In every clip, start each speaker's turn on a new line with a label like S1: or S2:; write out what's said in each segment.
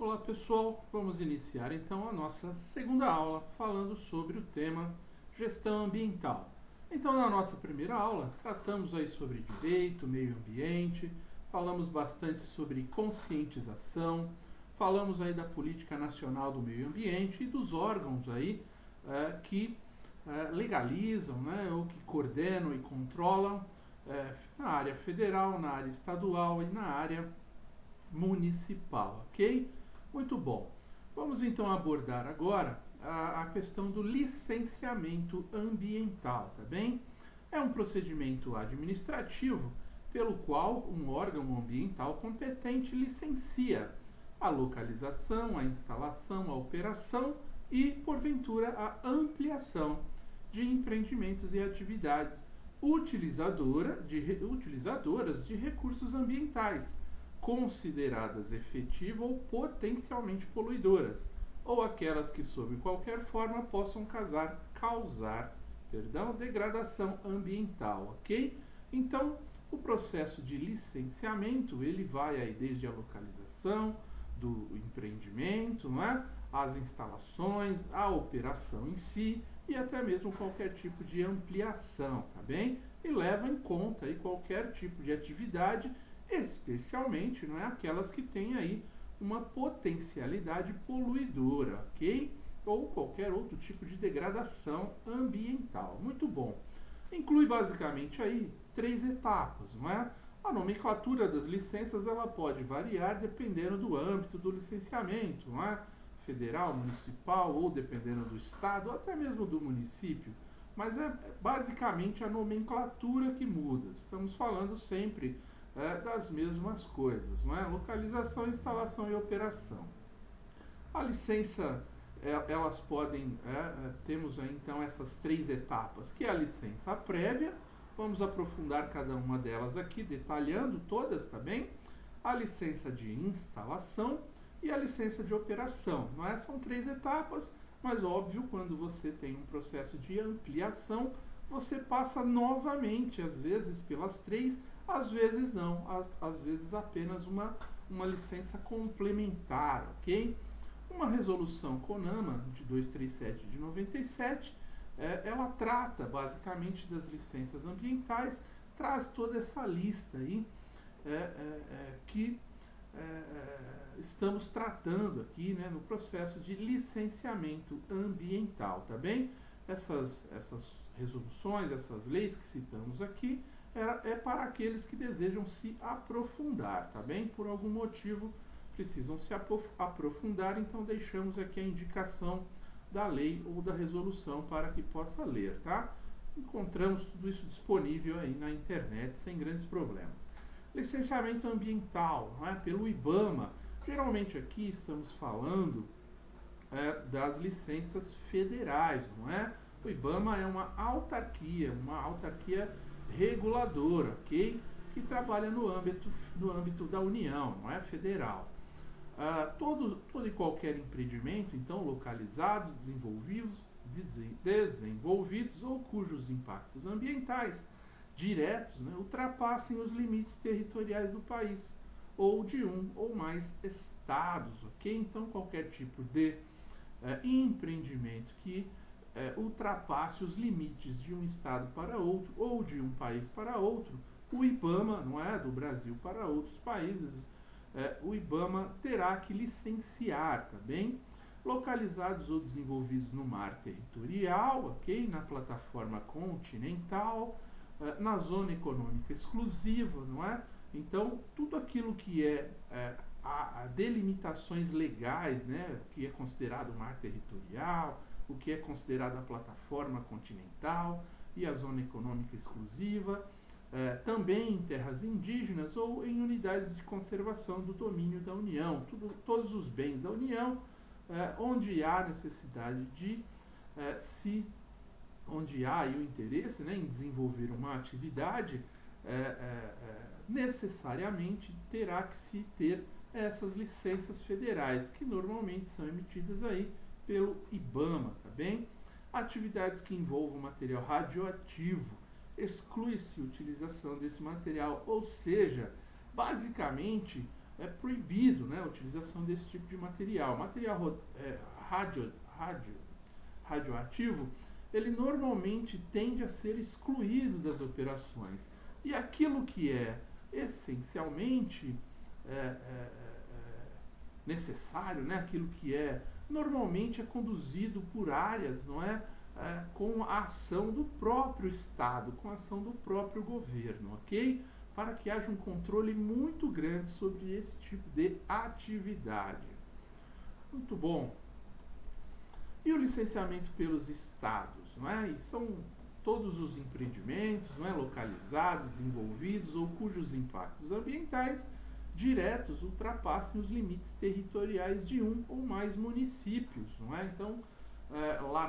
S1: Olá pessoal, vamos iniciar então a nossa segunda aula falando sobre o tema gestão ambiental. Então na nossa primeira aula tratamos aí sobre direito, meio ambiente, falamos bastante sobre conscientização, falamos aí da política nacional do meio ambiente e dos órgãos aí que legalizam, né, ou que coordenam e controlam na área federal, na área estadual e na área municipal, ok? Muito bom. Vamos então abordar agora a questão do licenciamento ambiental, tá bem? É um procedimento administrativo pelo qual um órgão ambiental competente licencia a localização, a instalação, a operação e, porventura, a ampliação de empreendimentos e atividades utilizadoras de recursos ambientais, consideradas efetiva ou potencialmente poluidoras, ou aquelas que, sob qualquer forma, possam causar degradação ambiental, ok? Então, o processo de licenciamento, ele vai aí desde a localização do empreendimento, não é? As instalações, a operação em si e até mesmo qualquer tipo de ampliação, tá bem? E leva em conta aí qualquer tipo de atividade, especialmente, não é, aquelas que têm aí uma potencialidade poluidora, ok? Ou qualquer outro tipo de degradação ambiental. Muito bom. Inclui basicamente aí 3 etapas, não é? A nomenclatura das licenças ela pode variar dependendo do âmbito do licenciamento, não é? Federal, municipal ou dependendo do estado, ou até mesmo do município. Mas é basicamente a nomenclatura que muda. Estamos falando sempre das mesmas coisas, não é? Localização, instalação e operação. A licença, elas podem, temos aí então essas 3 etapas, que é a licença prévia, vamos aprofundar cada uma delas aqui, detalhando todas, tá bem? A licença de instalação e a licença de operação, não é? São 3 etapas, mas óbvio, quando você tem um processo de ampliação, você passa novamente, às vezes pelas 3, às vezes não, às vezes apenas uma licença complementar, ok? Uma resolução CONAMA de 237 de 97, ela trata basicamente das licenças ambientais, traz toda essa lista aí que estamos tratando aqui, né, no processo de licenciamento ambiental, tá bem? Essas resoluções, essas leis que citamos aqui, é para aqueles que desejam se aprofundar, tá bem? Por algum motivo precisam se aprofundar, então deixamos aqui a indicação da lei ou da resolução para que possa ler, tá? Encontramos tudo isso disponível aí na internet sem grandes problemas. Licenciamento ambiental, não é? Pelo IBAMA. Geralmente aqui estamos falando das licenças federais, não é? O IBAMA é uma autarquia reguladora, ok? Que trabalha no âmbito da União, não é? Federal. Todo e qualquer empreendimento, então, localizados, desenvolvidos ou cujos impactos ambientais diretos, né, ultrapassem os limites territoriais do país ou de um ou mais estados, ok? Então, qualquer tipo de empreendimento que ultrapasse os limites de um estado para outro ou de um país para outro, o IBAMA, não é, do Brasil para outros países, o IBAMA terá que licenciar, tá bem? Localizados ou desenvolvidos no mar territorial, ok? Na plataforma continental, na zona econômica exclusiva, não é? Então, tudo aquilo que a delimitações legais, né, o que é considerado mar territorial, o que é considerado a plataforma continental e a zona econômica exclusiva, também em terras indígenas ou em unidades de conservação do domínio da União, todos os bens da União, onde há necessidade de onde há aí o interesse, né, em desenvolver uma atividade, necessariamente terá que se ter essas licenças federais, que normalmente são emitidas aí pelo IBAMA, tá bem? Atividades que envolvam material radioativo, exclui-se a utilização desse material, ou seja, basicamente é proibido, né, a utilização desse tipo de material. Material radioativo, ele normalmente tende a ser excluído das operações. E aquilo que é essencialmente necessário, né, aquilo que normalmente é conduzido por áreas, não é, com a ação do próprio Estado, com a ação do próprio governo, ok? Para que haja um controle muito grande sobre esse tipo de atividade. Muito bom. E o licenciamento pelos estados, não é? E são todos os empreendimentos, não é, localizados, desenvolvidos ou cujos impactos ambientais diretos ultrapassem os limites territoriais de um ou mais municípios, não é? Então, lá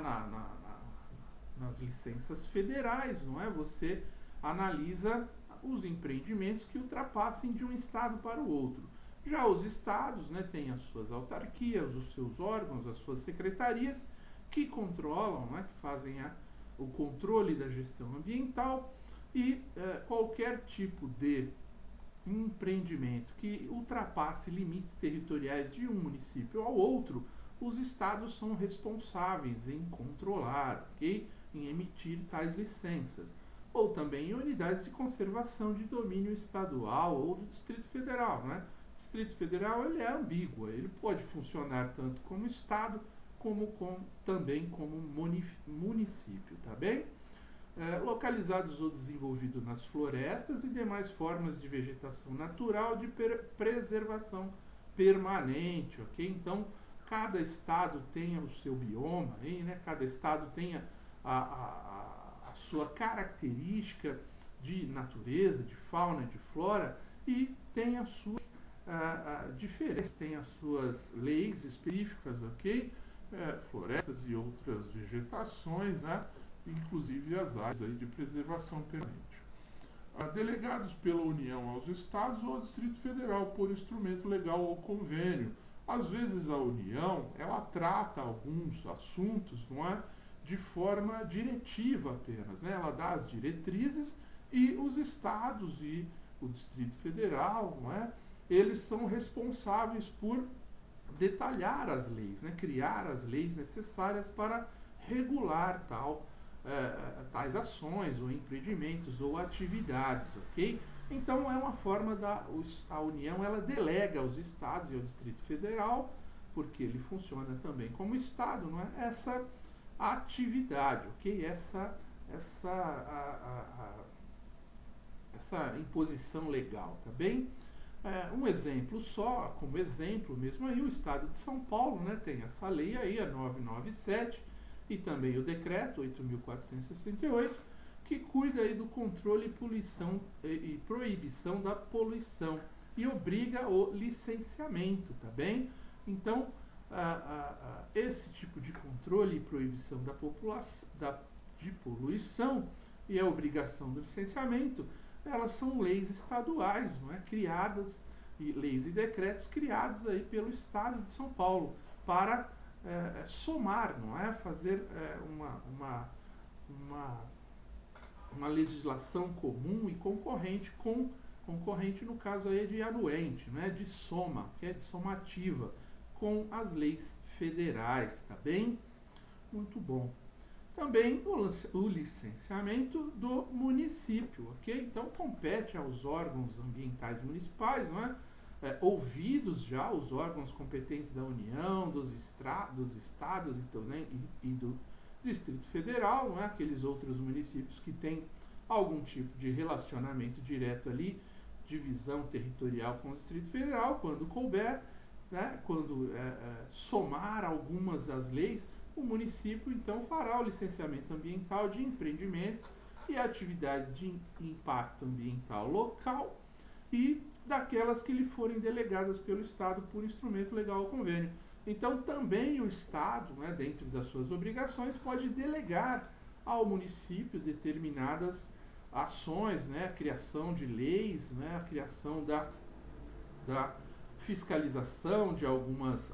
S1: nas licenças federais, não é? Você analisa os empreendimentos que ultrapassem de um estado para o outro. Já os estados, né, têm as suas autarquias, os seus órgãos, as suas secretarias que controlam, né, que fazem o controle da gestão ambiental e qualquer tipo de empreendimento que ultrapasse limites territoriais de um município ao outro, os estados são responsáveis em controlar, ok? Em emitir tais licenças. Ou também em unidades de conservação de domínio estadual ou do Distrito Federal, né? O Distrito Federal, ele é ambíguo, ele pode funcionar tanto como estado como também como município, tá bem? Localizados ou desenvolvidos nas florestas e demais formas de vegetação natural de preservação permanente, ok? Então, cada estado tem o seu bioma, aí, né? Cada estado tem a sua característica de natureza, de fauna, de flora, e tem as suas diferenças, tem as suas leis específicas, ok? Florestas e outras vegetações, né? Inclusive as áreas aí de preservação permanente. Delegados pela União aos Estados ou ao Distrito Federal por instrumento legal ou convênio. Às vezes a União, ela trata alguns assuntos, não é, de forma diretiva apenas, né? Ela dá as diretrizes e os estados e o Distrito Federal, não é, eles são responsáveis por detalhar as leis, né? Criar as leis necessárias para regular tais ações ou empreendimentos ou atividades, ok? Então é uma forma a União, ela delega aos estados e ao Distrito Federal, porque ele funciona também como estado, não é? Essa atividade, ok? Essa imposição legal, tá bem? Um exemplo só, como exemplo mesmo aí, o Estado de São Paulo, né, tem essa lei aí, a 997, e também o decreto 8.468, que cuida aí do controle e proibição da poluição e obriga o licenciamento, tá bem? Então, esse tipo de controle e proibição de poluição e a obrigação do licenciamento, elas são leis estaduais, não é? Criadas, leis e decretos criados aí pelo Estado de São Paulo para somar, não é? Fazer uma legislação comum e concorrente no caso aí de anuente, né? De soma, que é de somativa com as leis federais, tá bem? Muito bom. Também o licenciamento do município, ok? Então compete aos órgãos ambientais municipais, não é? Ouvidos já os órgãos competentes da União, dos estados e do Distrito Federal, não é? Aqueles outros municípios que têm algum tipo de relacionamento direto ali, divisão territorial com o Distrito Federal, quando couber, né? Quando somar algumas das leis, o município então fará o licenciamento ambiental de empreendimentos e atividades de impacto ambiental local e daquelas que lhe forem delegadas pelo Estado por instrumento legal ou convênio. Então também o Estado, né, dentro das suas obrigações, pode delegar ao município determinadas ações, né, a criação de leis, né, a criação da fiscalização de algumas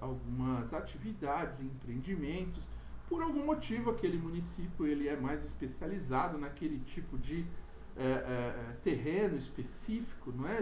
S1: atividades e empreendimentos. Por algum motivo, aquele município ele é mais especializado naquele tipo de terreno específico, não é?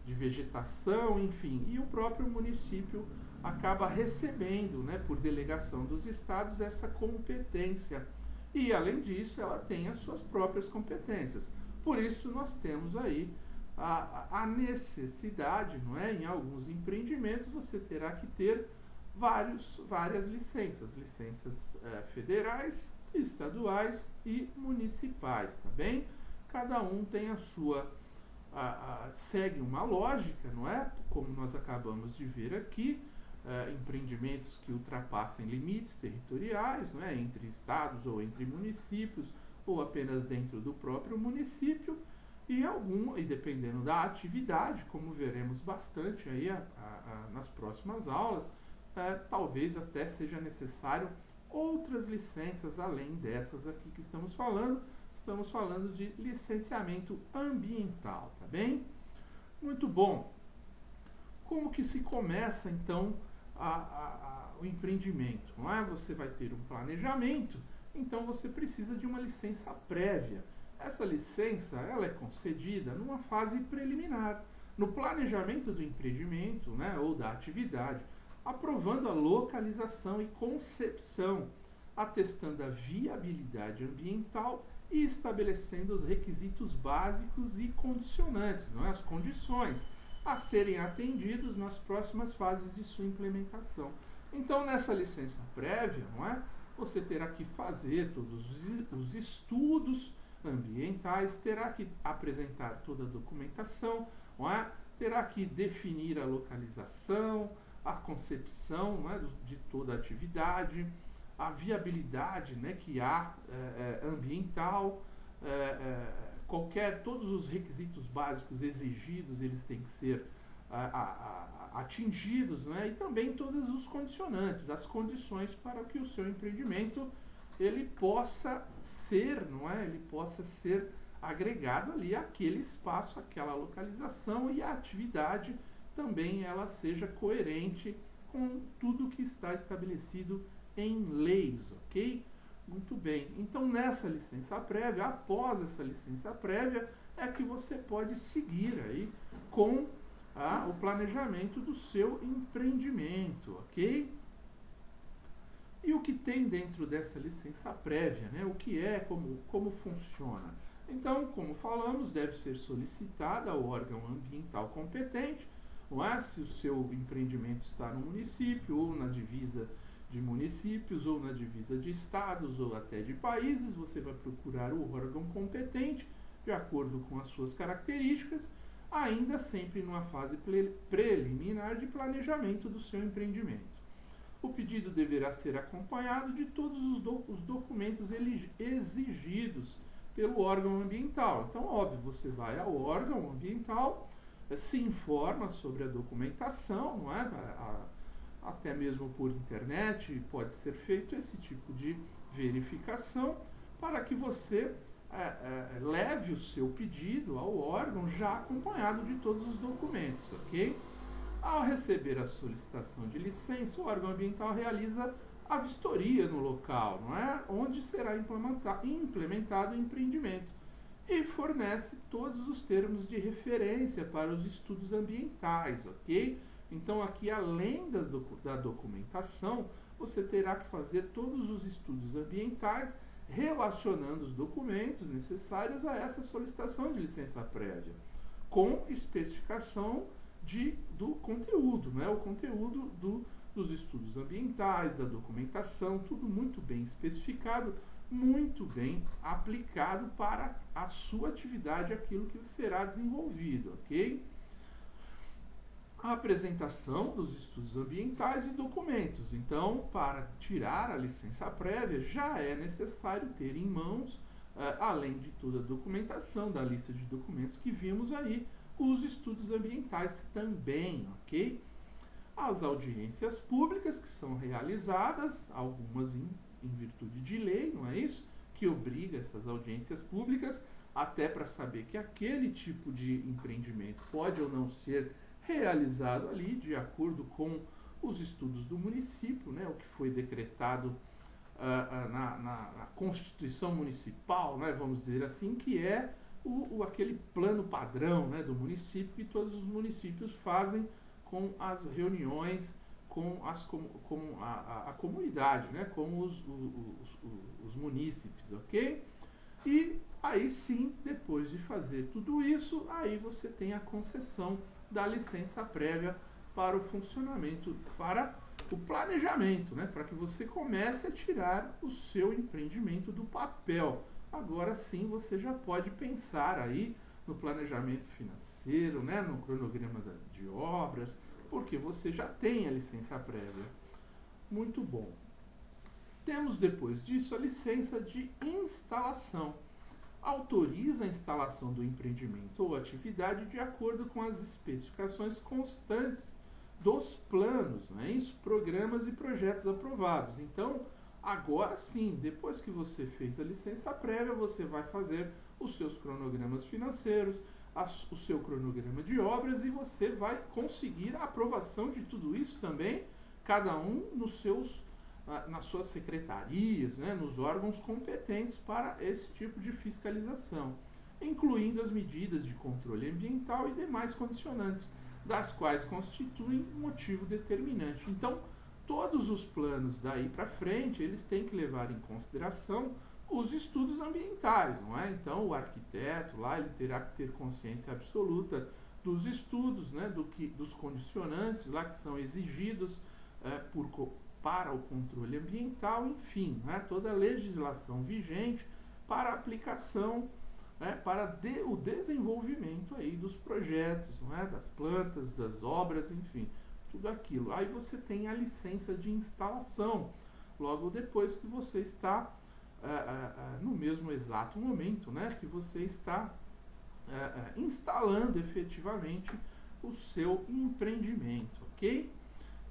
S1: de vegetação, enfim, e o próprio município acaba recebendo, né, por delegação dos estados, essa competência. E, além disso, ela tem as suas próprias competências. Por isso, nós temos aí a necessidade, não é? Em alguns empreendimentos, você terá que ter várias licenças federais, estaduais e municipais, tá bem? Cada um tem a sua, segue uma lógica, não é? Como nós acabamos de ver aqui, empreendimentos que ultrapassem limites territoriais, não é? Entre estados ou entre municípios, ou apenas dentro do próprio município, e dependendo da atividade, como veremos bastante aí nas próximas aulas, talvez até seja necessário outras licenças além dessas aqui que estamos falando. Estamos falando de licenciamento ambiental, tá bem? Muito bom. Como que se começa, então, o empreendimento? Não é? Você vai ter um planejamento, então você precisa de uma licença prévia. Essa licença, ela é concedida numa fase preliminar, no planejamento do empreendimento, né, ou da atividade, aprovando a localização e concepção, atestando a viabilidade ambiental e estabelecendo os requisitos básicos e condicionantes, não é? As condições a serem atendidos nas próximas fases de sua implementação. Então, nessa licença prévia, não é? Você terá que fazer todos os estudos ambientais, terá que apresentar toda a documentação, não é? Terá que definir a localização, a concepção, não é? De toda a atividade, a viabilidade, né, que há ambiental, todos os requisitos básicos exigidos, eles têm que ser atingidos, né, e também todos os condicionantes, as condições para que o seu empreendimento ele possa ser, não é? Ele possa ser agregado ali àquele espaço, àquela localização, e a atividade também ela seja coerente com tudo que está estabelecido em leis, ok? Muito bem. Então, nessa licença prévia, após essa licença prévia, é que você pode seguir aí com o planejamento do seu empreendimento, ok? E o que tem dentro dessa licença prévia, né? O que é, como funciona? Então, como falamos, deve ser solicitada ao órgão ambiental competente, não é? Se o seu empreendimento está no município, ou na divisa de municípios, ou na divisa de estados, ou até de países, você vai procurar o órgão competente, de acordo com as suas características, ainda sempre numa fase preliminar de planejamento do seu empreendimento. O pedido deverá ser acompanhado de todos os documentos exigidos pelo órgão ambiental. Então, óbvio, você vai ao órgão ambiental, se informa sobre a documentação, não é? Até mesmo por internet pode ser feito esse tipo de verificação para que você leve o seu pedido ao órgão já acompanhado de todos os documentos, ok? Ao receber a solicitação de licença, o órgão ambiental realiza a vistoria no local, não é? Onde será implementado o empreendimento, e fornece todos os termos de referência para os estudos ambientais, ok? Então, aqui, além da documentação, você terá que fazer todos os estudos ambientais relacionando os documentos necessários a essa solicitação de licença prévia, com especificação do conteúdo, né? O conteúdo dos estudos ambientais, da documentação, tudo muito bem especificado, muito bem aplicado para a sua atividade, aquilo que será desenvolvido, ok? A apresentação dos estudos ambientais e documentos. Então, para tirar a licença prévia, já é necessário ter em mãos, além de toda a documentação, da lista de documentos que vimos aí, os estudos ambientais também, ok? As audiências públicas que são realizadas, algumas em virtude de lei, não é isso? Que obriga essas audiências públicas, até para saber que aquele tipo de empreendimento pode ou não ser realizado ali, de acordo com os estudos do município, né? O que foi decretado na Constituição Municipal, né? Vamos dizer assim, que é aquele plano padrão, né, do município, que todos os municípios fazem com as reuniões, com a comunidade, né, com os munícipes, ok? E aí sim, depois de fazer tudo isso, aí você tem a concessão da licença prévia para o funcionamento, para o planejamento, né, para que você comece a tirar o seu empreendimento do papel. Agora sim você já pode pensar aí no planejamento financeiro, né, no cronograma de obras, porque você já tem a licença prévia. Muito bom. Temos depois disso a licença de instalação. Autoriza a instalação do empreendimento ou atividade de acordo com as especificações constantes dos planos, não é isso? Programas e projetos aprovados. Então, agora sim, depois que você fez a licença prévia, você vai fazer os seus cronogramas financeiros, o seu cronograma de obras, e você vai conseguir a aprovação de tudo isso também, cada um nas suas secretarias, né, nos órgãos competentes para esse tipo de fiscalização, incluindo as medidas de controle ambiental e demais condicionantes, das quais constituem um motivo determinante. Então, todos os planos daí para frente, eles têm que levar em consideração os estudos ambientais, não é? Então, o arquiteto lá, ele terá que ter consciência absoluta dos estudos, né, dos condicionantes lá que são exigidos para o controle ambiental, enfim, né, toda a legislação vigente para a aplicação, né, para o desenvolvimento aí dos projetos, né, das plantas, das obras, enfim, tudo aquilo. Aí você tem a licença de instalação, logo depois que você está no mesmo exato momento, né, que você está instalando efetivamente o seu empreendimento, ok?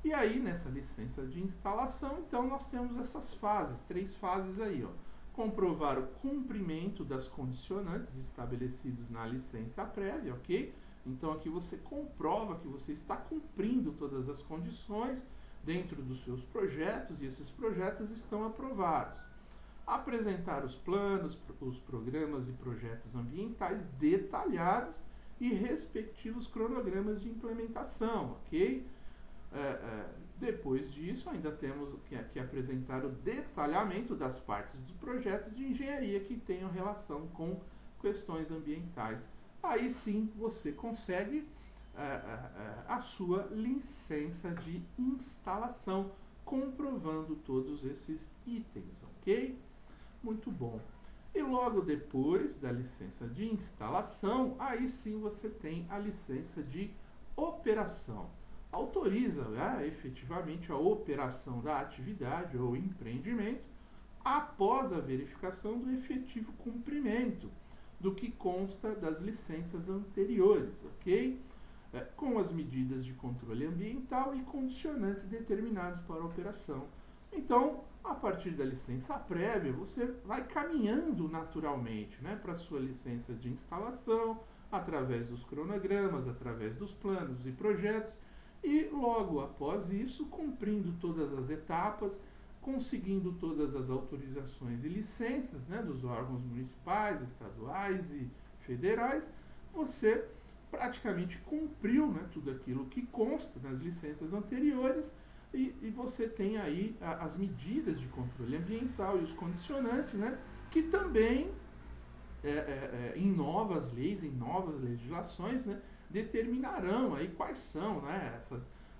S1: E aí, nessa licença de instalação, então, nós temos essas fases, 3 fases aí, ó. Comprovar o cumprimento das condicionantes estabelecidos na licença prévia, ok? Então, aqui você comprova que você está cumprindo todas as condições dentro dos seus projetos, e esses projetos estão aprovados. Apresentar os planos, os programas e projetos ambientais detalhados e respectivos cronogramas de implementação, ok? Depois disso, ainda temos que apresentar o detalhamento das partes dos projetos de engenharia que tenham relação com questões ambientais. Aí sim você consegue a sua licença de instalação, comprovando todos esses itens, ok? Muito bom. E logo depois da licença de instalação, aí sim você tem a licença de operação. Autoriza efetivamente a operação da atividade ou empreendimento após a verificação do efetivo cumprimento do que consta das licenças anteriores, ok? Com as medidas de controle ambiental e condicionantes determinados para a operação. Então, a partir da licença prévia, você vai caminhando naturalmente, né, para a sua licença de instalação, através dos cronogramas, através dos planos e projetos, e logo após isso, cumprindo todas as etapas, conseguindo todas as autorizações e licenças, né, dos órgãos municipais, estaduais e federais, você praticamente cumpriu, né, tudo aquilo que consta nas licenças anteriores, e você tem aí as medidas de controle ambiental e os condicionantes, né, que também, em novas leis, em novas legislações, né, determinarão aí quais são, né,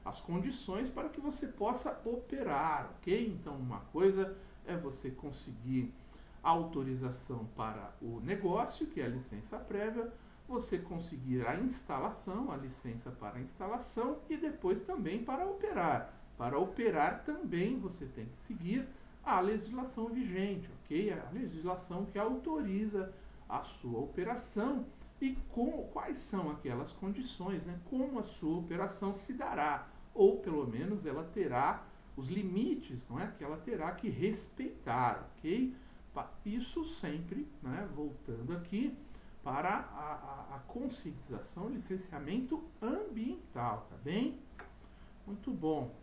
S1: as condições para que você possa operar, ok? Então, uma coisa é você conseguir autorização para o negócio, que é a licença prévia, você conseguir a instalação, a licença para a instalação, e depois também para operar. Para operar também você tem que seguir a legislação vigente, ok? A legislação que autoriza a sua operação e quais são aquelas condições, né? Como a sua operação se dará, ou pelo menos ela terá os limites, não é? Que ela terá que respeitar, ok? Isso sempre, né, voltando aqui para a conscientização e licenciamento ambiental, tá bem? Muito bom.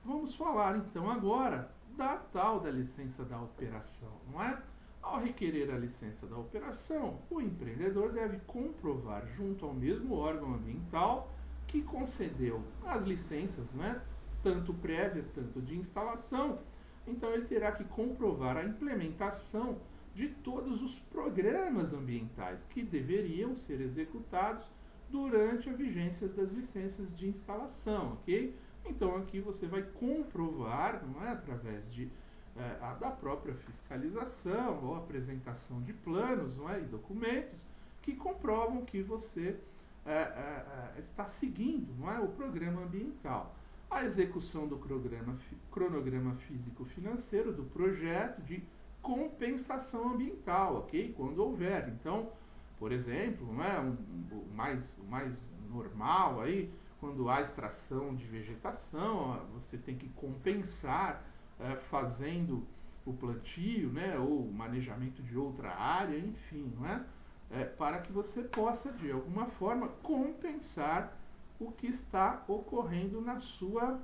S1: Vamos falar então agora da tal da licença da operação, não é? Ao requerer a licença da operação, o empreendedor deve comprovar junto ao mesmo órgão ambiental que concedeu as licenças, né, tanto prévia, tanto de instalação. Então ele terá que comprovar a implementação de todos os programas ambientais que deveriam ser executados durante a vigência das licenças de instalação, ok? Então aqui você vai comprovar, não é, através da própria fiscalização ou apresentação de planos, não é, e documentos que comprovam que você está seguindo, não é, o programa ambiental. A execução do cronograma físico-financeiro do projeto de compensação ambiental, ok? Quando houver. Então, por exemplo, não é, o mais normal aí, quando há extração de vegetação, você tem que compensar fazendo o plantio, né, ou o manejamento de outra área, enfim, não é? Para que você possa, de alguma forma, compensar o que está ocorrendo na sua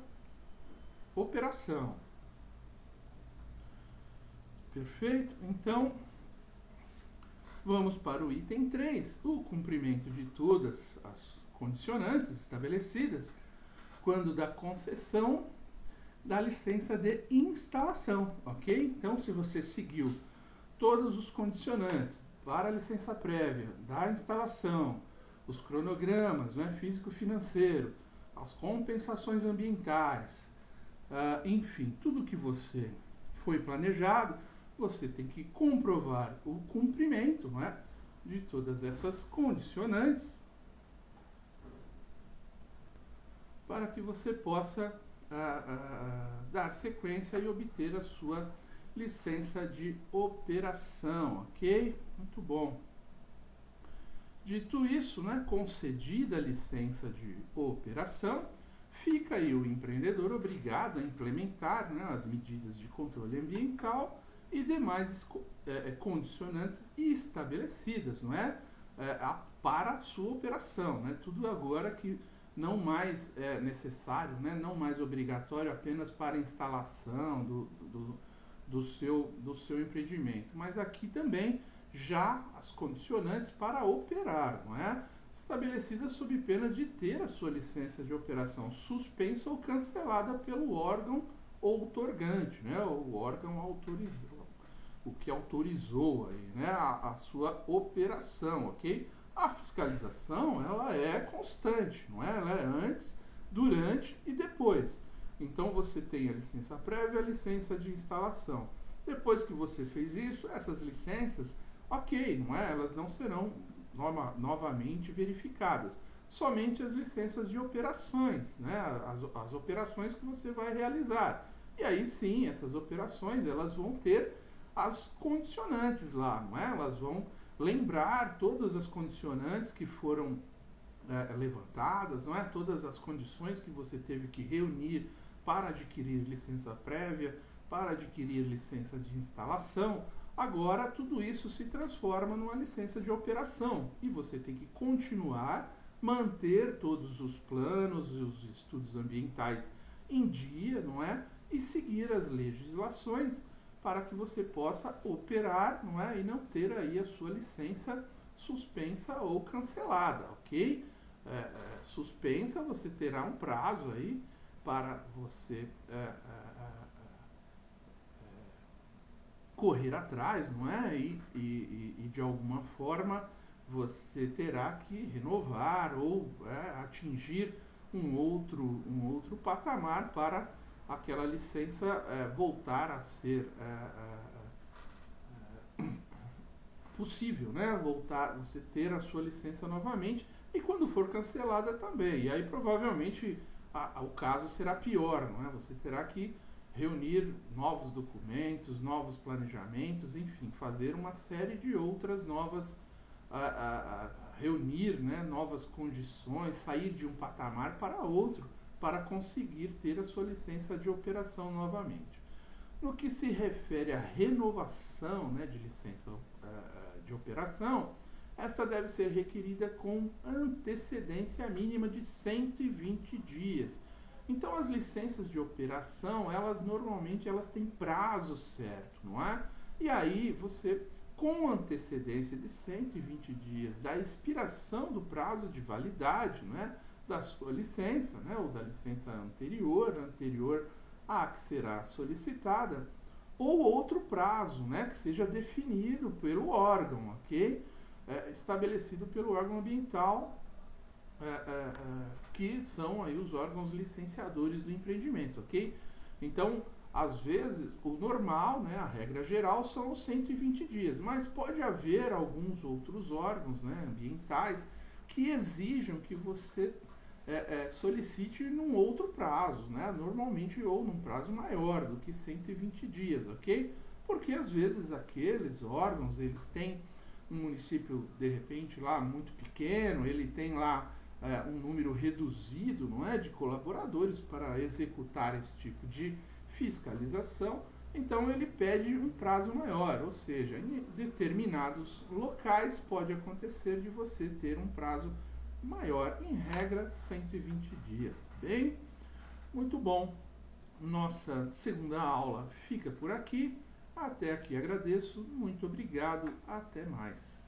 S1: operação. Perfeito? Então, vamos para o item 3, o cumprimento de todas as condicionantes estabelecidas quando da concessão da licença de instalação, ok? Então, se você seguiu todos os condicionantes para a licença prévia da instalação, os cronogramas, né, físico-financeiro, as compensações ambientais, enfim, tudo que você foi planejado, você tem que comprovar o cumprimento, não é, de todas essas condicionantes para que você possa dar sequência e obter a sua licença de operação, ok? Muito bom. Dito isso, né, concedida a licença de operação, fica aí o empreendedor obrigado a implementar, né, as medidas de controle ambiental e demais condicionantes estabelecidas, não é? Para a sua operação, né? Tudo agora que não mais é necessário, né? Não mais obrigatório apenas para a instalação do seu empreendimento, mas aqui também já as condicionantes para operar, não é? Estabelecidas sob pena de ter a sua licença de operação suspensa ou cancelada pelo órgão outorgante, né? O órgão autorizou, o que autorizou aí, né, a sua operação, ok? A fiscalização, ela é constante, não é? Ela é antes, durante e depois. Então você tem a licença prévia e a licença de instalação. Depois que você fez isso, essas licenças, ok, não é? Elas não serão novamente verificadas. Somente as licenças de operações, né? As operações que você vai realizar. E aí sim, essas operações, elas vão ter as condicionantes lá, não é? Elas vão lembrar todas as condicionantes que foram levantadas, não é? Todas as condições que você teve que reunir para adquirir licença prévia, para adquirir licença de instalação. Agora tudo isso se transforma numa licença de operação e você tem que continuar, manter todos os planos e os estudos ambientais em dia, não é? E seguir as legislações para que você possa operar, não é? E não ter aí a sua licença suspensa ou cancelada, ok? Suspensa, você terá um prazo aí para você correr atrás, não é? E de alguma forma você terá que renovar ou atingir um outro patamar para aquela licença voltar a ser possível, né? Você ter a sua licença novamente e quando for cancelada também. E aí provavelmente o caso será pior, não é? Você terá que reunir novos documentos, novos planejamentos, enfim, fazer uma série de outras novas, reunir, né, novas condições, sair de um patamar para outro, para conseguir ter a sua licença de operação novamente. No que se refere à renovação, né, de licença de operação, esta deve ser requerida com antecedência mínima de 120 dias. Então as licenças de operação, elas normalmente têm prazo certo, não é? E aí você, com antecedência de 120 dias da expiração do prazo de validade, né, da sua licença, né, ou da licença anterior à que será solicitada, ou outro prazo, né, que seja definido pelo órgão, ok? Estabelecido pelo órgão ambiental, que são aí os órgãos licenciadores do empreendimento, ok? Então, às vezes, o normal, né, a regra geral, são os 120 dias, mas pode haver alguns outros órgãos, né, ambientais que exijam que você solicite num outro prazo, né, normalmente ou num prazo maior do que 120 dias, ok? Porque às vezes aqueles órgãos, eles têm um município, de repente, lá muito pequeno, ele tem lá um número reduzido, não é, de colaboradores para executar esse tipo de fiscalização, então ele pede um prazo maior, ou seja, em determinados locais pode acontecer de você ter um prazo maior, em regra 120 dias, tá bem? Muito bom, nossa segunda aula fica por aqui, até aqui agradeço, muito obrigado, até mais.